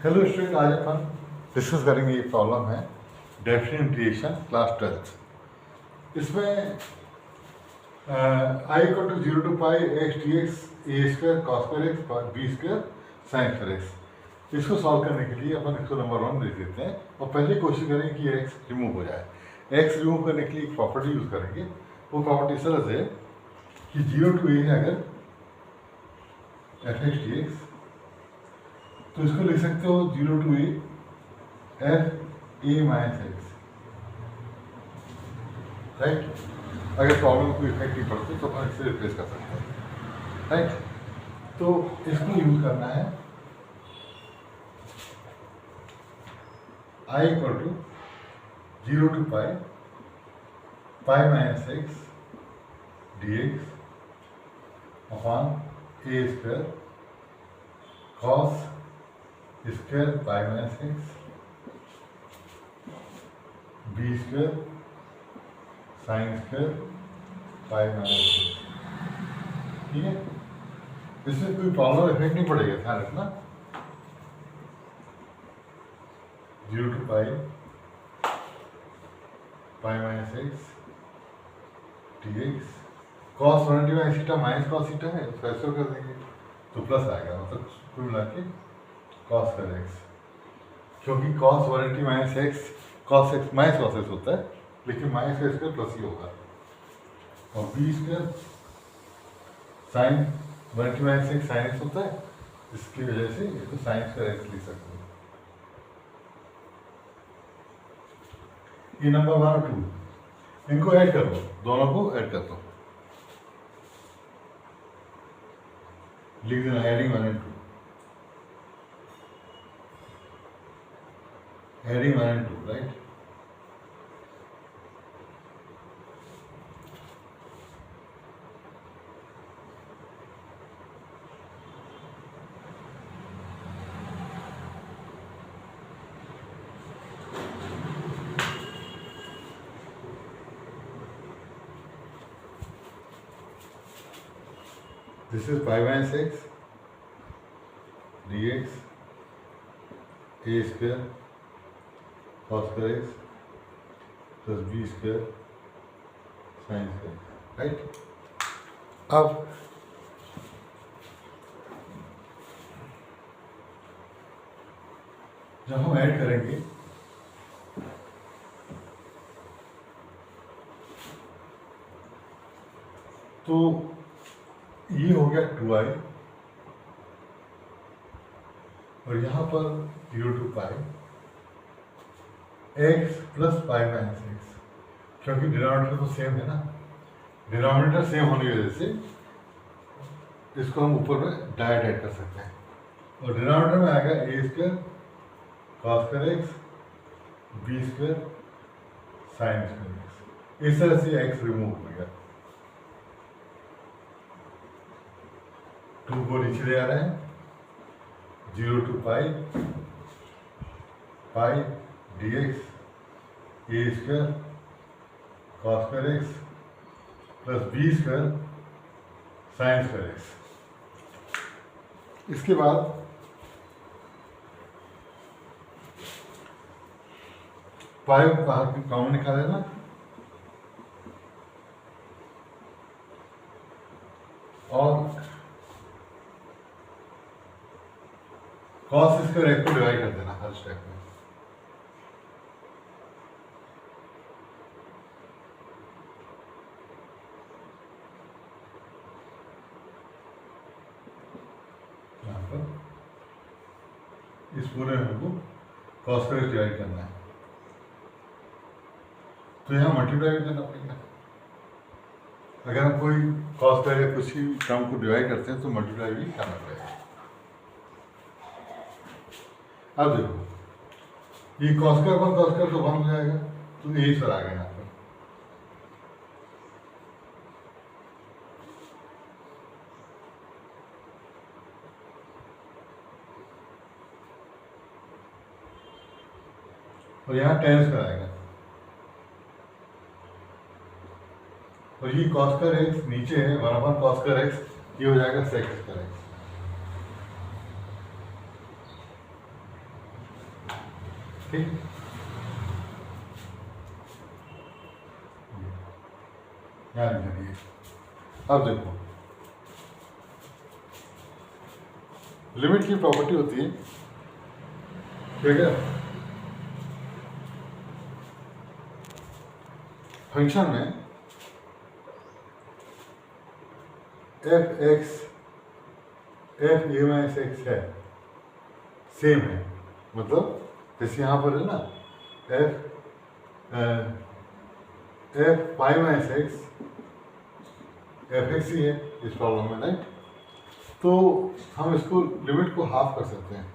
Hello student, आज अपन discuss करेंगे ये प्रॉब्लम है डेफिनेट इंटीग्रेशन क्लास 12। इसमें I equal to 0 to pi X D X A square cos square x B square sine square X. इसको solve करने के लिए अपन इसको नंबर 1 दे देते हैं और पहले कोशिश करेंगे कि एक्स रिमूव हो जाए। एक्स रिमूव करने के लिए एक प्रॉपर्टी यूज़ करेंगे। वो प्रॉपर्टी इस तरह से कि 0 टू ए है अगर एफ एक्स डी एक्स, तो इसको लिख सकते हो 0 to A F A minus X, right. अगर प्रॉब्लम को इफेक्ट नहीं पड़ती तो अपन इससे रिप्लेस कर सकते हैं, राइट। तो इसको यूज करना है I equal to 0 to pi pi minus X D X upon A square cos square pi minus X B square sine square pi minus X. ठीक है, इसमें कोई प्रॉब्लम इफेक्ट नहीं पड़ेगा, ध्यान रखना। 0 to pi pi minus X D X cos 1 minus theta minus cos theta है, उसको ऐसे कर देंगे तो प्लस आएगा, मतलब कुल मिला के कॉस स्क्वायर एक्स, क्योंकि cos 180 minus x cos x minus cos x होता है, लेकिन माइनस का स्क्वायर प्लस ही होगा। और B square sine 180 minus X sine X होता है, इसकी वजह से इसको साइन स्क्वायर एक्स लिख सकते हैं। ये नंबर 1 और 2 इनको ऐड कर दो, दोनों को ऐड कर दो, लिख देना adding 1 and 2, adding 1 and 2, right. This is pi minus x dx a square cos square x plus b square sin square, right। अब जब हम ऐड करेंगे तो ये हो गया 2i और यहाँ पर 0 to pi X plus pi minus X, क्योंकि डिनोमिनेटर तो सेम है ना, डिनोमिनेटर सेम होने की वजह से इसको हम ऊपर में डायरेक्ट ऐड कर सकते हैं। और डिनोमिनेटर में आएगा A square cos square x B square sine square x. इस तरह से एक्स रिमूव हो गया, 2 को नीचे ले आ रहे हैं, 0 to pi pi D X A square cos square X plus B square sine square X. इसके बाद पाई बाहर कॉमन निकाल लेना, और कॉस स्क्वायर एक्स को डिवाइड कर देना हर स्टेप में। यहाँ पर इस पूरे में हमको कॉस स्क्वायर डिवाइड करना है, तो यहाँ मल्टीप्लाई करना पड़ेगा। अगर हम कोई कॉस स्क्वायर या कुछ ही टर्म को डिवाइड करते हैं तो मल्टीप्लाई भी करना पड़ेगा। अब देखो ये कॉस स्क्वायर पर कॉस स्क्वायर तो 1 हो जाएगा, तो यही सर आ गया यहाँ पर। और यहाँ tan स्क्वायर आएगा, और ये cos स्क्वायर एक्स नीचे है 1 cos स्क्वायर एक्स, ये हो जाएगा sec स्क्वायर एक्स। ठीक है, यहाँ लिख दिए। अब देखो लिमिट की प्रॉपर्टी होती है, ठीक है, फंक्शन में F X F A minus X है, सेम है, मतलब जैसे यहाँ पर है ना F Y minus X F X ही है इस प्रॉब्लम में, राइट। तो हम इसको लिमिट को हाफ कर सकते हैं।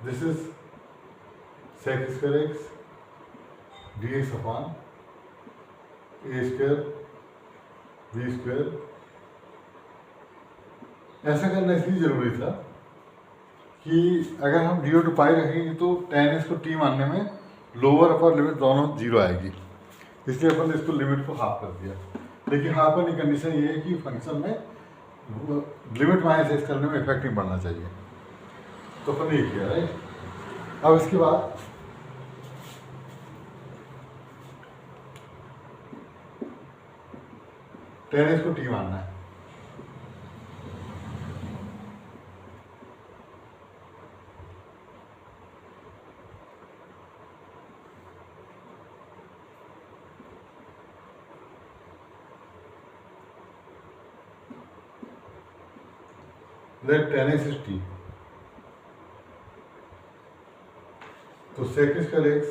This is sec square X D X upon A square B square. ऐसा करना इसलिए जरूरी था कि अगर हम 0 to पाई रखेंगे तो tan इसको t मानने में लोअर अपर लिमिट दोनों 0 आएगी, इसलिए अपन ने इसको लिमिट को हाफ कर दिया। लेकिन हाफ करने की कंडीशन ये है कि फंक्शन में लिमिट माइनस एक्स करने में इफेक्ट नहीं बढ़ना चाहिए, तो अपन ये किया, राइट। अब इसके बाद tan इसको t मानना है, let tan x is t, तो sec square X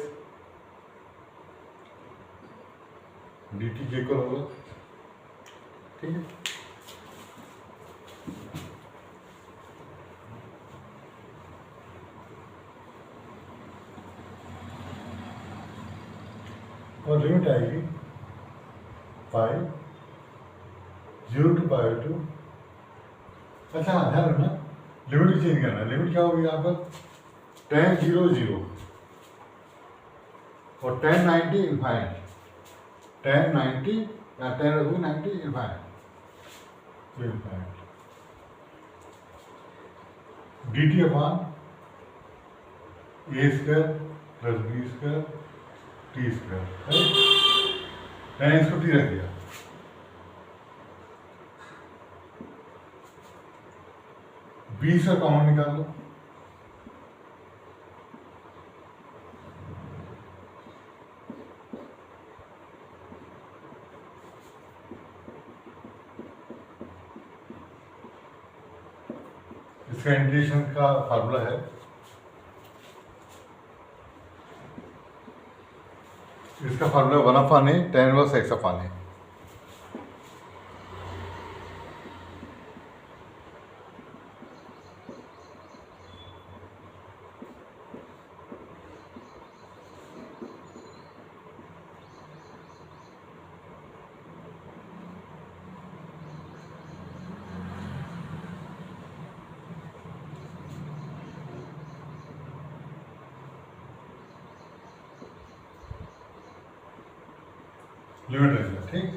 D T के इक्वल होगा, ठीक है। और लिमिट आएगी पाई 0 to पाई 2। अच्छा ध्यान रखना लिमिट चेंज करना है। लिमिट क्या होगी यहाँ पर, tan 0 0 और tan 90 इनफाइनाइट, tan 90 या tan रखोगे 90 इनफाइनाइट, तो infinite D T upon A square plus B square T square, मैंने इसको टी रख दिया। बी से कॉमन निकाल लो, इसका इंटीग्रेशन का फार्मूला है इसका formula 1/a tan inverse x/a। Limit रहेगा, ठीक।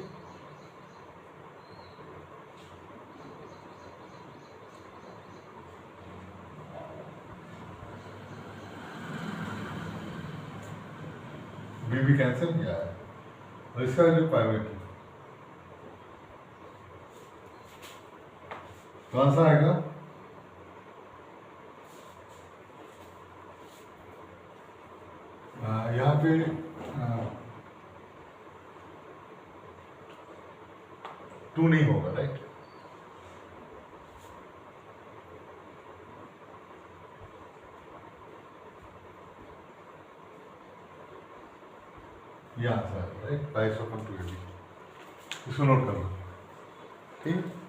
बी भी कैंसिल किया है और इसका वैल्यू प्राइवेट है, तो आंसर आएगा यहाँ पे 2 नहीं होगा, राइट। ये आंसर है, राइट। 22/280 इसको नोट कर लो, ठीक।